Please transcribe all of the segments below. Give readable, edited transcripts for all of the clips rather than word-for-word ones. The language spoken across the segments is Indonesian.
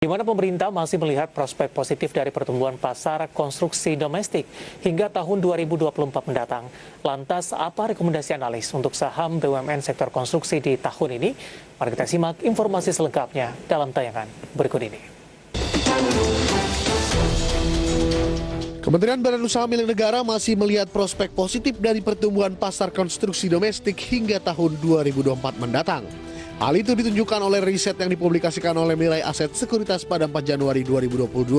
Di mana pemerintah masih melihat prospek positif dari pertumbuhan pasar konstruksi domestik hingga tahun 2024 mendatang. Lantas, apa rekomendasi analis untuk saham BUMN sektor konstruksi di tahun ini? Mari kita simak informasi selengkapnya dalam tayangan berikut ini. Kementerian Badan Usaha Milik Negara masih melihat prospek positif dari pertumbuhan pasar konstruksi domestik hingga tahun 2024 mendatang. Hal itu ditunjukkan oleh riset yang dipublikasikan oleh Mirai Aset Sekuritas pada 4 Januari 2022.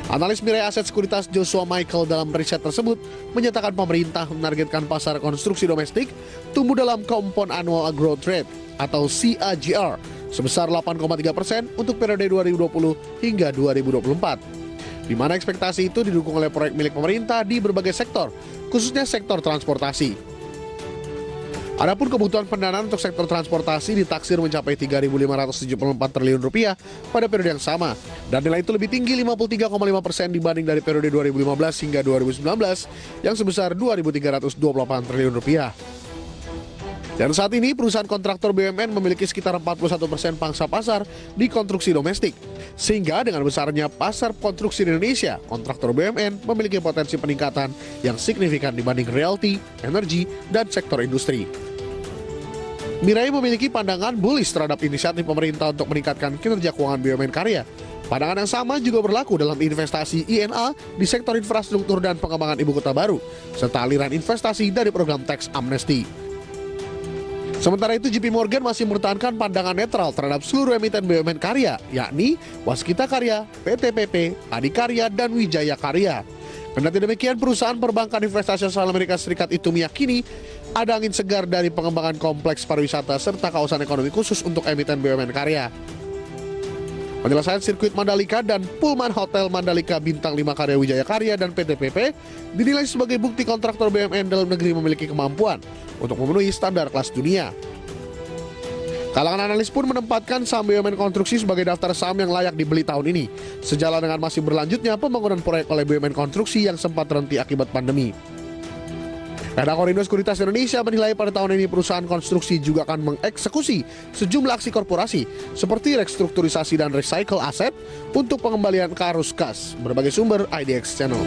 Analis Mirai Aset Sekuritas Joshua Michael dalam riset tersebut menyatakan pemerintah menargetkan pasar konstruksi domestik tumbuh dalam Compound Annual Growth Rate atau CAGR sebesar 8,3% untuk periode 2020 hingga 2024. Di mana ekspektasi itu didukung oleh proyek milik pemerintah di berbagai sektor, khususnya sektor transportasi. Adapun kebutuhan pendanaan untuk sektor transportasi ditaksir mencapai 3.574 triliun rupiah pada periode yang sama, dan nilai itu lebih tinggi 53,5% dibanding dari periode 2015 hingga 2019 yang sebesar 2.328 triliun rupiah. Dan saat ini perusahaan kontraktor BUMN memiliki sekitar 41% pangsa pasar di konstruksi domestik. Sehingga dengan besarnya pasar konstruksi di Indonesia, kontraktor BUMN memiliki potensi peningkatan yang signifikan dibanding realty, energi, dan sektor industri. Mirai memiliki pandangan bullish terhadap inisiatif pemerintah untuk meningkatkan kinerja keuangan BUMN karya. Pandangan yang sama juga berlaku dalam investasi INA di sektor infrastruktur dan pengembangan ibu kota baru, serta aliran investasi dari program tax amnesty. Sementara itu, JP Morgan masih mempertahankan pandangan netral terhadap seluruh emiten BUMN karya, yakni Waskita Karya, PT PP, Adikarya, dan Wijaya Karya. Kendati demikian, perusahaan perbankan investasi asal Amerika Serikat itu meyakini ada angin segar dari pengembangan kompleks pariwisata serta kawasan ekonomi khusus untuk emiten BUMN karya. Penyelesaian sirkuit Mandalika dan Pullman Hotel Mandalika Bintang 5 Karya Wijaya Karya dan PT PP dinilai sebagai bukti kontraktor BUMN dalam negeri memiliki kemampuan untuk memenuhi standar kelas dunia. Kalangan analis pun menempatkan saham BUMN konstruksi sebagai daftar saham yang layak dibeli tahun ini, sejalan dengan masih berlanjutnya pembangunan proyek oleh BUMN konstruksi yang sempat terhenti akibat pandemi. Redaktor Indo Sekuritas Indonesia menilai pada tahun ini perusahaan konstruksi juga akan mengeksekusi sejumlah aksi korporasi seperti restrukturisasi dan recycle aset untuk pengembalian ke arus kas. Berbagai sumber IDX Channel.